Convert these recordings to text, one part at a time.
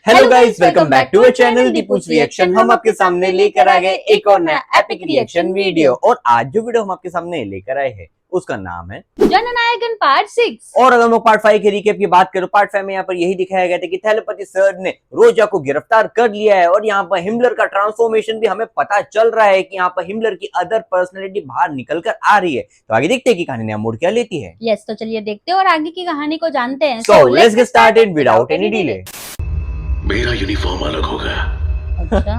Hello guys, welcome back to our channel Deepu's reaction. हम आपके सामने लेकर आ गए एक और नया एपिक रिएक्शन वीडियो। और आज जो वीडियो हम आपके सामने लेकर आए हैं उसका नाम है जननायकन पार्ट 6। और अगर हम पार्ट 5 के रिकैप की बात करें, पार्ट 5 में यहाँ पर यही दिखाया गया था कि थैलेपति सर ने रोजा को गिरफ्तार कर लिया है और यहाँ पर हिमलर का ट्रांसफॉर्मेशन भी हमें पता चल रहा है कि यहाँ पर हिमलर की अदर पर्सनैलिटी बाहर निकल कर आ रही है। तो आगे देखते हैं कि कहानी नया मोड़ क्या लेती है। यस, तो चलिए देखते हैं और आगे की कहानी को जानते हैं। So let's get started without any delay. मेरा यूनिफॉर्म अलग होगा। अच्छा,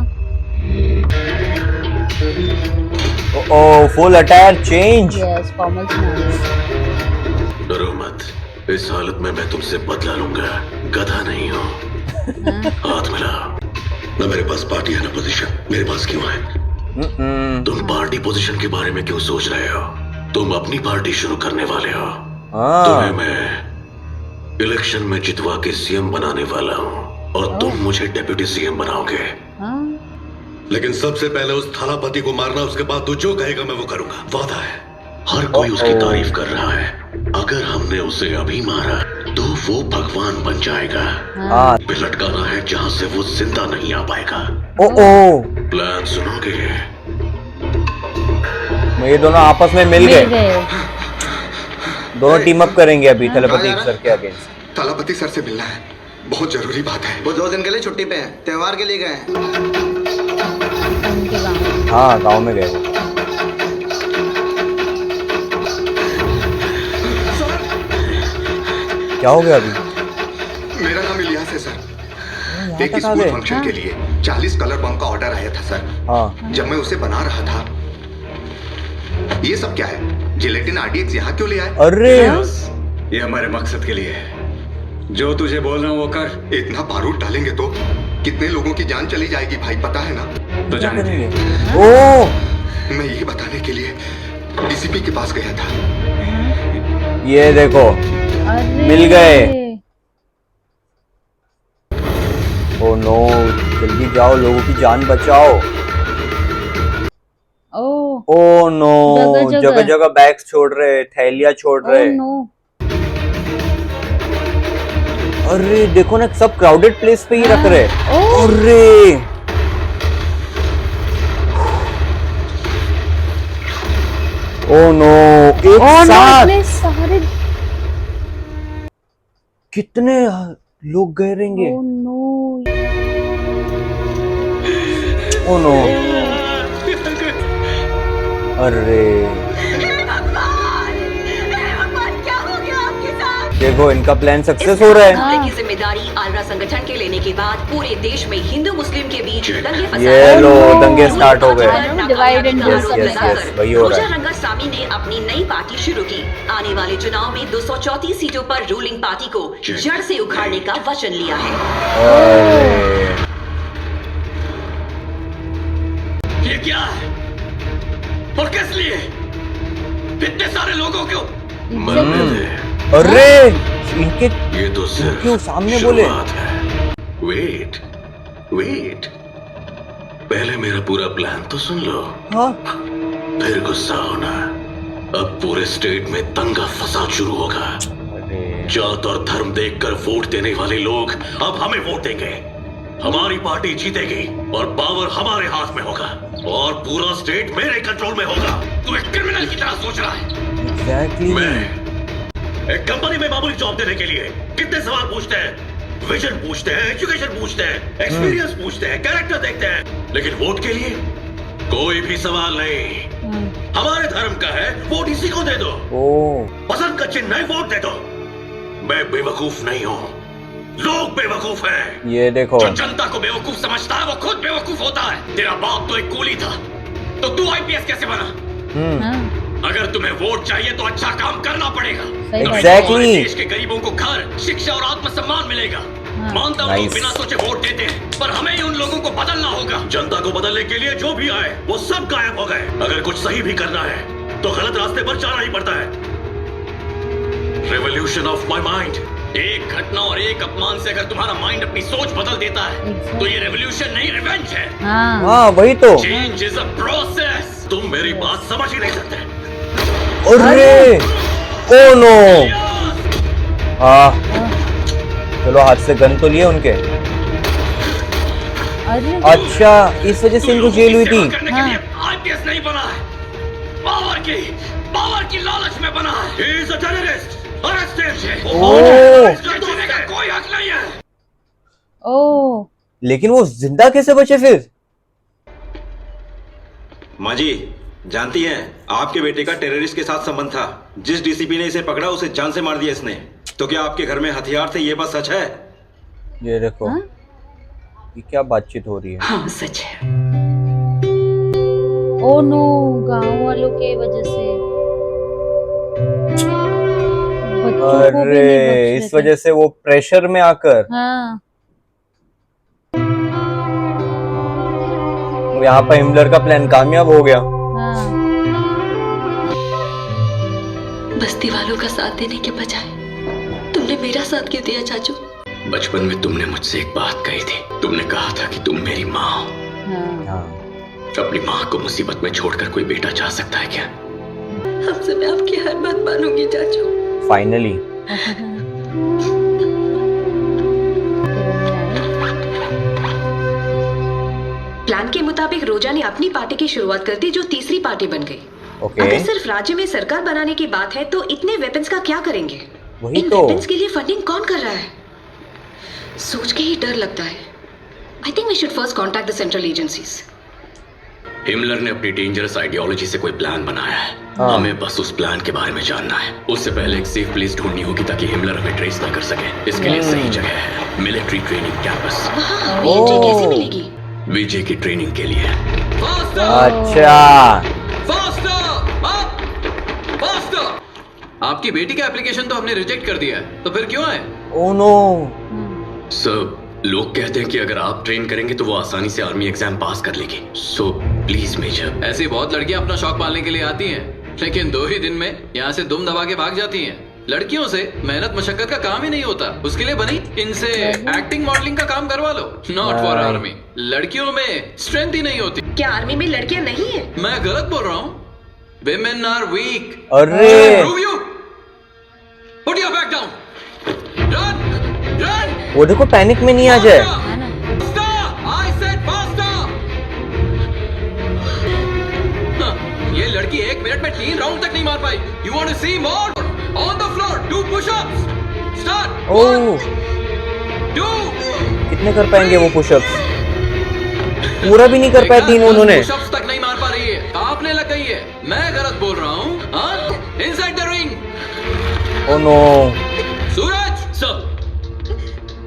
oh, full attire change. Yes, formals में। डरो मत, इस हालत में मैं तुमसे बदला लूंगा। गधा नहीं हो। हाथ मिला। ना मेरे पास पार्टी है ना पोजीशन। मेरे पास क्यों है? तुम पार्टी पोजीशन के बारे में क्यों सोच रहे हो? तुम अपनी पार्टी शुरू करने वाले हो। तुम्हें मैं इलेक्शन में जितवा के सीएम बनाने वाला हूँ और तुम मुझे डेप्यूटी सीएम बनाओगे। लेकिन सबसे पहले उस थालापति को मारना, उसके बाद तू जो कहेगा मैं वो करूंगा। वादा है। हर कोई उसकी तारीफ कर रहा है। अगर हमने उसे अभी मारा तो वो भगवान बन जाएगा। पे लटकाना है जहाँ से वो जिंदा नहीं आ पाएगा। प्लान सुनोगे? ये दोनों आपस में मिल गए। दोनों टीम अप करेंगे अभी थैलेपति सर के अगेंस्ट। थालापति सर से मिलना है, बहुत जरूरी बात है। वो 2 दिन के लिए छुट्टी पे हैं, त्योहार के लिए गए हैं। हाँ, गांव में गए वो। क्या हो गया अभी? मेरा नाम इलियास है सर। एक स्कूल फंक्शन के लिए 40 कलर बम का ऑर्डर आया था सर। हाँ। जब मैं उसे बना रहा था, ये सब क्या है? जिलेटिन आरडीएक्स यहाँ क्यों ले आए? अरे ये हमारे मकसद के लिए है। जो तुझे बोल रहा हूँ वो कर। इतना बारूद डालेंगे तो कितने लोगों की जान चली जाएगी भाई, पता है ना? तो जाने दे। ओह, मैं ये बताने के लिए डीसीपी के पास गया था। ये देखो, मिल गए। ओह नो, जल्दी जाओ, लोगों की जान बचाओ। ओह नो, जगह जगह बैग्स छोड़ रहे, थैलियां छोड़ रहे। अरे देखो ना, सब क्राउडेड प्लेस पे ही रख रहे। अरे ओह नो, एक साथ कितने लोग गए रहेंगे? ओह नो, अरे देखो, इनका प्लान सक्सेस हो रहा है। हमले की जिम्मेदारी आल्रा संगठन के लेने के बाद पूरे देश में हिंदू मुस्लिम के बीच दंगे फसाद। ये लो, दंगे स्टार्ट हो गए। वही हो रहा है। रंगासामी ने अपनी नई पार्टी शुरू की। आने वाले चुनाव में 234 सीटों पर रूलिंग पार्टी को जड़ से उखाड़ने का वचन लिया है। ये क्या है और किस लिए? इतने सारे लोगों को मरने दे। अरे इनके ये तो सिर्फ क्यों सामने बोले? वेट वेट, पहले मेरा पूरा प्लान तो सुन लो। हाँ? फिर गुस्सा होना। अब पूरे स्टेट में दंगा फसाद शुरू होगा। जात और धर्म देखकर वोट देने वाले लोग अब हमें वोट देंगे। हमारी पार्टी जीतेगी और पावर हमारे हाथ में होगा और पूरा स्टेट मेरे कंट्रोल में होगा। तू एक क्रिमिनल की तरह सोच रहा है। Exactly. मैं एक कंपनी में मामूली जॉब देने के लिए कितने सवाल पूछते हैं? विजन पूछते हैं, एजुकेशन पूछते हैं, एक्सपीरियंस पूछते हैं, कैरेक्टर देखते हैं, लेकिन वोट के लिए कोई भी सवाल नहीं। हमारे धर्म का है, वोट इसी को दे दो। पसंद का चिन्ह है, वोट दे दो। मैं बेवकूफ नहीं हूँ, लोग बेवकूफ हैं। ये देखो, जो जनता को बेवकूफ समझता है वो खुद बेवकूफ होता है। तेरा बाप तो एक कूली था, तो तू आईपीएस कैसे बना? अगर तुम्हें वोट चाहिए तो अच्छा काम करना पड़ेगा। Exactly. देश के गरीबों को घर, शिक्षा और आत्मसम्मान मिलेगा। मानता हूँ लोग बिना सोचे वोट देते हैं, पर हमें ही उन लोगों को बदलना होगा। जनता को बदलने के लिए जो भी आए वो सब गायब हो गए। अगर कुछ सही भी करना है तो गलत रास्ते पर जाना ही पड़ता है। Revolution of my mind. एक घटना और एक अपमान से अगर तुम्हारा माइंड अपनी सोच बदल देता है तो ये रेवोल्यूशन नहीं, रिवेंज है। हाँ वही तो। Change is a process. तुम मेरी बात समझ ही नहीं सकते। अरे ओ नो, हाँ चलो हाथ से गन तो लिए उनके। अरे अच्छा, इस वजह से इनको जेल हुई थी। हाँ आईपीएस नहीं बना है, पावर की लालच में बना है। He is a terrorist, arrested। ओह, इसका जीने का कोई हक नहीं है। ओ लेकिन वो जिंदा कैसे बचे फिर? माँ जी जानती हैं, आपके बेटे का टेररिस्ट के साथ संबंध था। जिस डीसीपी ने इसे पकड़ा उसे जान से मार दिया इसने। तो क्या आपके घर में हथियार थे, ये बात सच है? ये देखो, हाँ? ये क्या बातचीत हो रही है। हाँ सच है। ओ नो, गांव वालों के वजह से बच्चों को भी अरे, नहीं बख्श इस रहे थे। वजह से वो प्रेशर में आकर हाँ यहाँ पर हिमलर का प्लान कामयाब हो गया। हाँ बस्ती वालों का साथ देने के बजाय तुमने मेरा साथ क्यों दिया चाचू? बचपन में तुमने मुझसे एक बात कही थी। तुमने कहा था कि तुम मेरी माँ हो। हाँ हाँ, अपनी माँ को मुसीबत में छोड़कर कोई बेटा जा सकता है क्या? हमसे मैं आपकी हर बात मानूंगी चाचू। फाइनली। प्लान के मुताबिक रोजा ने अपनी पार्टी की शुरुआत कर दी, जो तीसरी पार्टी बन गई। ओके, अगर सिर्फ राज्य में सरकार बनाने की बात है तो इतने वेपन्स का क्या करेंगे? वही इन तो। वेपन्स के लिए फंडिंग कौन कर रहा है? सोच के ही डर लगता है। I think we should first contact the central agencies. Himmler ने अपनी डेंजरस आइडियोलॉजी से कोई प्लान बनाया है। हाँ। हमें बस उस प्लान के बारे में जानना है। उससे पहले एक सेफ प्लेस ढूंढनी होगी ताकि हिमलर हमें ट्रेस ना कर सके। इसके लिए सही जगह है मिलिट्री ट्रेनिंग कैंपस। वहाँ हमें एंट्री कैसे मिलेगी? विजय की ट्रेनिंग के लिए। अच्छा, आपकी बेटी का एप्लीकेशन तो हमने रिजेक्ट कर दिया है, तो फिर क्यों आए? Oh no. सर, लोग कहते हैं कि अगर आप ट्रेन करेंगे तो वो आसानी से आर्मी एग्जाम पास कर लेगी। So please major. ऐसी बहुत लड़कियां अपना शौक पालने के लिए आती हैं, लेकिन 2 ही दिन में यहाँ से दुम दबा के भाग जाती हैं। लड़कियों से मेहनत मशक्कत का काम ही नहीं होता। उसके लिए बनी इनसे एक्टिंग मॉडलिंग का काम करवा लो। Not for army. लड़कियों में स्ट्रेंथ ही नहीं होती। क्या आर्मी में लड़कियां नहीं है? मैं गलत बोल रहा हूँ? Women are weak. अरे, Prove you. Put your back down. Run, run. वो देखो पैनिक में नहीं आ जाए। Faster. I said faster. हाँ, ये लड़की 1 मिनट में 3 राउंड तक नहीं मार पाई। You want to see more? On the floor, do push-ups. Start. ओह, 1, 2. कितने कर पाएंगे वो पुशअप्स? पूरा भी नहीं कर पाए 3 उन्होंने। पुशअप्स तक नहीं मार पा रही है। आपने लग गई है। मैं गलत बोल रहा हूँ? हाँ? Inside the ring. Oh no. Suraj, sir.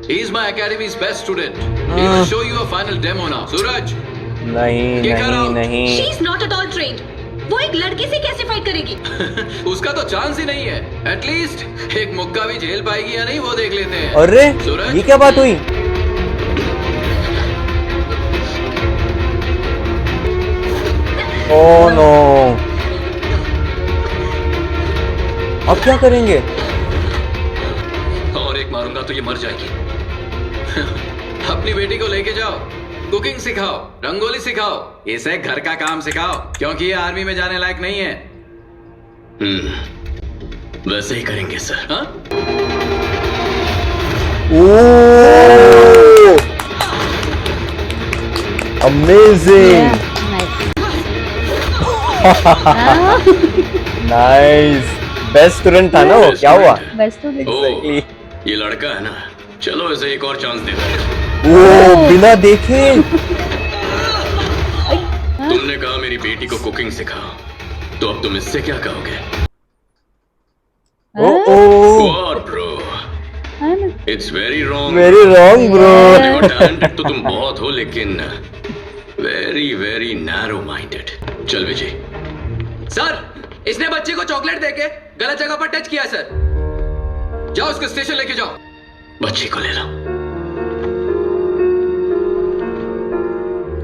He is my academy's best student. He will show you a final demo now. Suraj. नहीं Kick her नहीं out. नहीं। She is not at all trained. वो एक लड़के से कैसे fight करेगी? उसका तो चांस ही नहीं है। एटलीस्ट एक मुक्का भी झेल पाएगी या नहीं वो देख लेते हैं। अरे, सूरज? ये क्या बात हुई? ओ नो, अब क्या करेंगे? और एक मारूंगा तो ये मर जाएगी। अपनी बेटी को लेके जाओ, कुकिंग सिखाओ, रंगोली सिखाओ, इसे घर का काम सिखाओ, क्योंकि ये आर्मी में जाने लायक नहीं है। वैसे ही करेंगे सर। हाँ? ओह, अमेजिंग, नाइस। बेस्ट स्टूडेंट था ना वो, क्या हुआ? बेस्ट तो Exactly. ये लड़का है ना, चलो इसे एक और चांस दे दो। वो बिना देखे। तुमने कहा मेरी बेटी को कुकिंग सिखाओ, तो अब तुम इससे क्या कहोगे? What bro? It's very wrong. Very wrong bro. Talented तो तुम बहुत हो, लेकिन वेरी वेरी नैरो माइंडेड। चल विजय। सर, इसने बच्ची को चॉकलेट देके गलत जगह पर टच किया सर। जाओ उसको स्टेशन लेके जाओ। बच्ची को ले लो।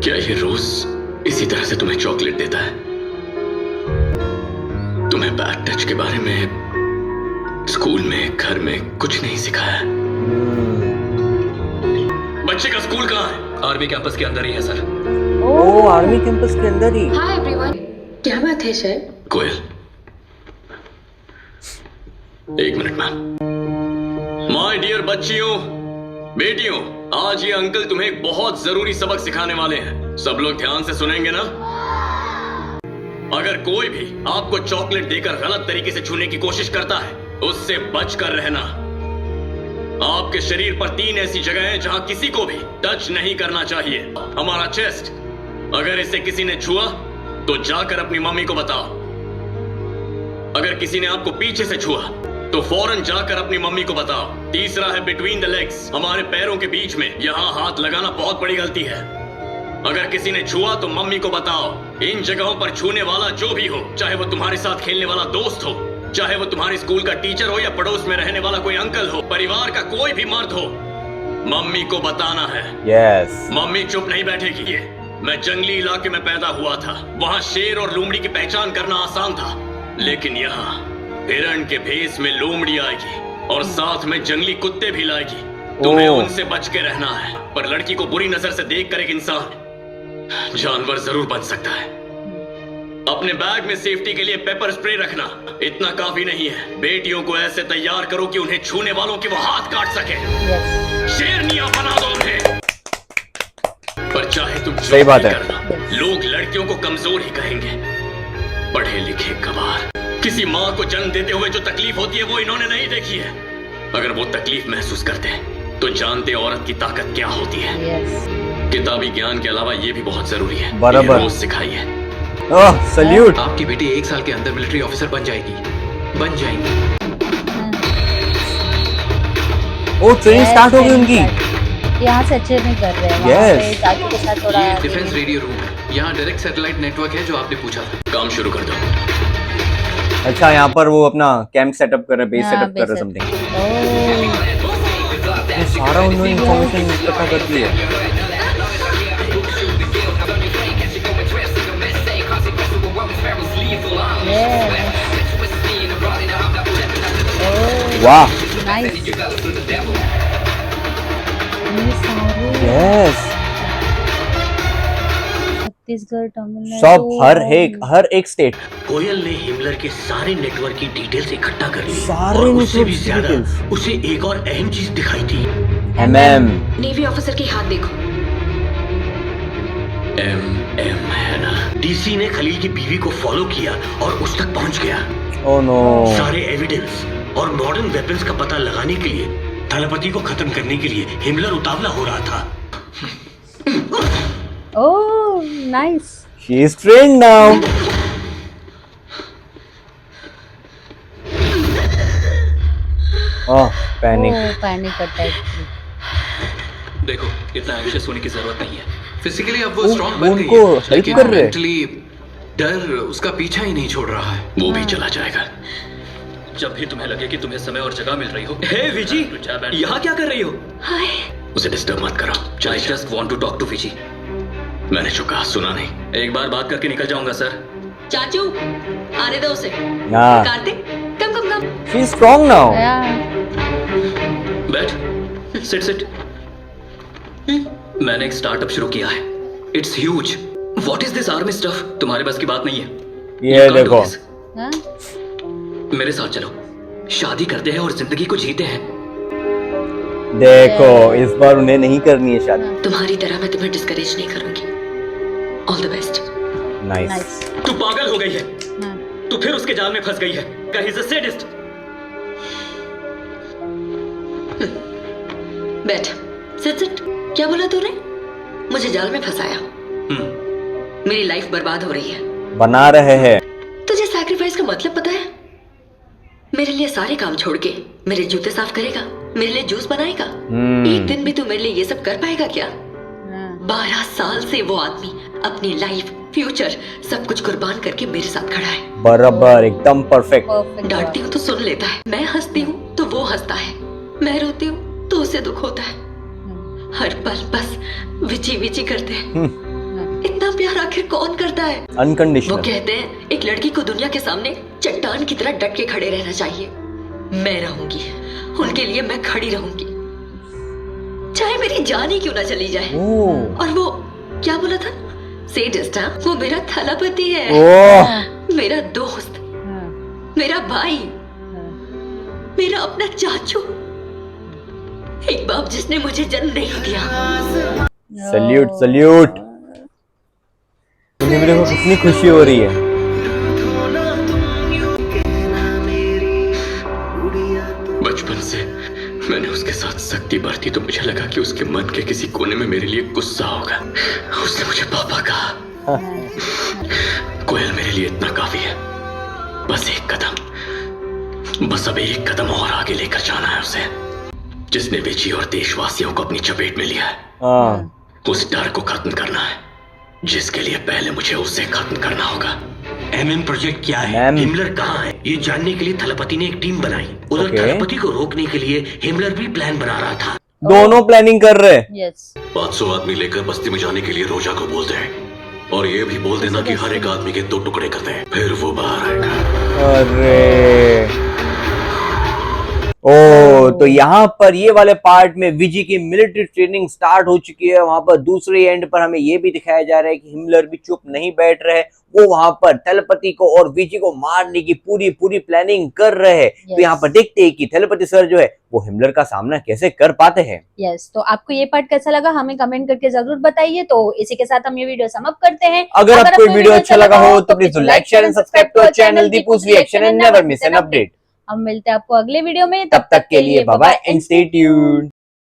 क्या ये रोज इसी तरह से तुम्हें चॉकलेट देता है? तुम्हें बैड टच के बारे में स्कूल में, घर में कुछ नहीं सिखाया? बच्चे का स्कूल कहाँ है? आर्मी कैंपस के अंदर ही है सर। ओ, आर्मी कैंपस के अंदर ही। Hi everyone. क्या बात है sir? Koyal, 1 minute ma'am. My dear बच्चियों, बेटियों, आज ये अंकल तुम्हें एक बहुत जरूरी सबक सिखाने वाले हैं। सब लोग ध्यान से सुनेंगे ना? अगर कोई भी आपको चॉकलेट देकर गलत तरीके से छूने की कोशिश करता है, उससे बचकर रहना। आपके शरीर पर 3 ऐसी जगह हैं जहां किसी को भी टच नहीं करना चाहिए। हमारा चेस्ट, अगर इसे किसी ने छुआ तो जाकर अपनी मम्मी को बताओ। अगर किसी ने आपको पीछे से छुआ तो फौरन जाकर अपनी मम्मी को बताओ। तीसरा है बिटवीन द लेग्स, हमारे पैरों के बीच में। यहाँ हाथ लगाना बहुत बड़ी गलती है। अगर किसी ने छुआ तो मम्मी को बताओ। इन जगहों पर छूने वाला जो भी हो, चाहे वो तुम्हारे साथ खेलने वाला दोस्त हो, चाहे वो तुम्हारे स्कूल का टीचर हो या पड़ोस में रहने वाला कोई अंकल हो, परिवार का कोई भी मर्द हो, मम्मी को बताना है। यस। मम्मी चुप नहीं बैठेगी। ये मैं जंगली इलाके में पैदा हुआ था। वहाँ शेर और लोमड़ी की पहचान करना आसान था, लेकिन यहाँ हिरण के भेष में लोमड़ी आएगी और साथ में जंगली कुत्ते भी लाएगी। तुम्हें उनसे बच के रहना है। पर लड़की को बुरी नजर से देख कर एक इंसान जानवर जरूर बन सकता है। अपने बैग में सेफ्टी के लिए पेपर स्प्रे रखना। इतना काफी नहीं है, बेटियों को ऐसे तैयार करो कि उन्हें छूने वालों के वो हाथ काट सके। शेरनियां बना दो उन्हें। पर चाहे तुम सही बात है, लोग लड़कियों को कमजोर ही कहेंगे। पढ़े लिखे गवार। किसी माँ को जन्म देते हुए जो तकलीफ होती है वो इन्होंने नहीं देखी है। अगर वो तकलीफ महसूस करते हैं तो जानते औरत की ताकत क्या होती है। किताबी ज्ञान के अलावा ये भी बहुत जरूरी है। बराबर रोज सिखाइए। ओह सल्यूट। आपकी बेटी 1 साल के अंदर मिलिट्री ऑफिसर बन जाएगी। बन जाएंगी। ओ ट्रेनिंग स्टार्ट हो गई उनकी। यहाँ से अच्छे नहीं कर रहे हैं। Yes. वहाँ पे चाचू के साथ थोड़ा ये डिफेंस रेडियो रूम है। यहाँ डायरेक्ट सैटेलाइट नेटवर्क है जो आपने पूछा था। काम शुरू कर दो। अच्छा, यहाँ पर वो अपना कैंप सेटअप कर रहे, बेस सेटअप कर रहे समथिंग। सारा उन्होंने इंफॉर्मेशन इकट्ठा कर दी है। वाह, नाइस। यस। छत्तीसगढ़, तमिलनाडु, सब हर एक स्टेट। कोयल ने हिमलर के सारे नेटवर्क की डिटेल्स इकट्ठा कर ली। सारे और उससे भी नेटवर्क की ज्यादा डिटेल्स। उसे एक और अहम चीज दिखाई थी। MM। नेवी ऑफिसर के हाथ देखो। MM है ना। डीसी ने खलील की बीवी को फॉलो किया और उस तक पहुंच गया। Oh no. सारे एविडेंस और मॉडर्न वेपन्स का पता लगाने के लिए, थलपति को खत्म करने के लिए हिमलर उतावला हो रहा था। Oh nice. She is trained now. Oh, panic. Panic attack. देखो, इतना एंग्शियस होने की जरूरत नहीं है। फिजिकली अब वो स्ट्रांग वो बन गई उनको है, हेल्प लेकिन कर रहे हैं। मेंटली डर उसका पीछा ही नहीं छोड़ रहा है। वो भी चला जाएगा। जब भी तुम्हें लगे कि तुम्हें समय और जगह मिल रही हो। हे विजी, यहाँ क्या कर रही हो? हाय। उसे डिस्टर्ब मत करो। I just want to talk to विजी। मैंने जो कहा सुना नहीं। एक बार बात करके निकल जाऊंगा सर। चाचू, आने दो उसे। Yeah. Kartik, come come come. She is strong now. बैठ, सिट। मैंने एक स्टार्टअप शुरू किया है। It's huge. What is this army stuff? तुम्हारे बस की बात नहीं है। ये You can't देखो। do this। मेरे साथ चलो, शादी करते हैं और जिंदगी को जीते हैं। देखो, इस बार उन्हें नहीं करनी है शादी। तुम्हारी तरह मैं तुम्हें डिस्करेज नहीं करूंगी। All the best. नाइस। तू पागल हो गई है। तू फिर उसके जाल में फंस गई है। He is a sadist. बैठ। सिट। क्या बोला तूने? मुझे जाल में फंसाया। मेरी लाइफ बर्बाद हो रही है। बना रहे हैं। तुझे सैक्रिफाइस का मतलब पता है? मेरे लिए सारे काम छोड़ के मेरे जूते साफ करेगा, मेरे लिए जूस बनाएगा। एक दिन भी तू मेरे लिए ये सब कर पाएगा क्या? 12 साल से वो आदमी अपनी लाइफ, फ्यूचर सब कुछ कुर्बान करके मेरे साथ खड़ा है। बराबर, एकदम परफेक्ट। डांटती हूँ तो सुन लेता है, मैं हंसती हूँ तो वो हंसता है, मैं रोती हूँ तो उसे दुख होता है। हर पल बस विची विची करते हैं। इतना प्यार आखिर कौन करता है? अनकंडीशनल। वो कहते हैं एक लड़की को दुनिया के सामने चट्टान की तरह डट के खड़े रहना चाहिए। मैं रहूंगी, उनके लिए मैं खड़ी रहूंगी, चाहे मेरी जान ही क्यों ना चली जाए। और वो क्या बोला था? सेडिस्ट। हाँ, वो मेरा थलापति है, मेरा दोस्त, मेरा भाई, मेरा अपना चाचू। एक बाप जिसने मुझे जन्म नहीं दिया। Salute salute. मुझे देखो कितनी खुशी हो रही है। बचपन से मैंने उसके साथ सख्ती बरती तो मुझे लगा कि उसके मन के किसी कोने में मेरे लिए गुस्सा होगा। उसने मुझे पापा कहा। कोयल मेरे लिए इतना काफी है। बस एक कदम, बस अब एक कदम और आगे लेकर जाना है उसे, जिसने विजी और देशवासियों को अपनी चपेट में लिया है। उस डर को खत्म करना है, जिसके लिए पहले मुझे उसे खत्म करना होगा। MM प्रोजेक्ट क्या है? हिमलर कहाँ है? ये जानने के लिए थलपति ने एक टीम बनाई। उधर थलपति को रोकने के लिए हिमलर भी प्लान बना रहा था। दोनों प्लानिंग कर रहे। यस। 500 आदमी लेकर बस्ती में जाने के लिए रोजा को बोल दे, और ये भी बोल देना कि हर एक आदमी के 2 टुकड़े कर दे, फिर वो बाहर आएगा। अरे ओ, तो यहाँ पर ये वाले पार्ट में विजी की मिलिट्री ट्रेनिंग स्टार्ट हो चुकी है। वहां पर दूसरे एंड पर हमें ये भी दिखाया जा रहा है कि हिमलर भी चुप नहीं बैठ रहे, वो वहां पर थलपति को और विजी को मारने की पूरी प्लानिंग कर रहे हैं। तो यहाँ पर देखते हैं कि थलपति सर जो है वो हिमलर का सामना कैसे कर पाते हैं। यस, तो आपको ये पार्ट कैसा लगा हमें कमेंट करके जरूर बताइए। तो इसी के साथ हम ये वीडियो समाप्त करते हैं। अगर आपको वीडियो अच्छा लगा हो तो please like share and subscribe to our channel Deepu's reaction and never miss an update. हम मिलते हैं आपको अगले वीडियो में। तब तक के लिए bye bye and stay tuned.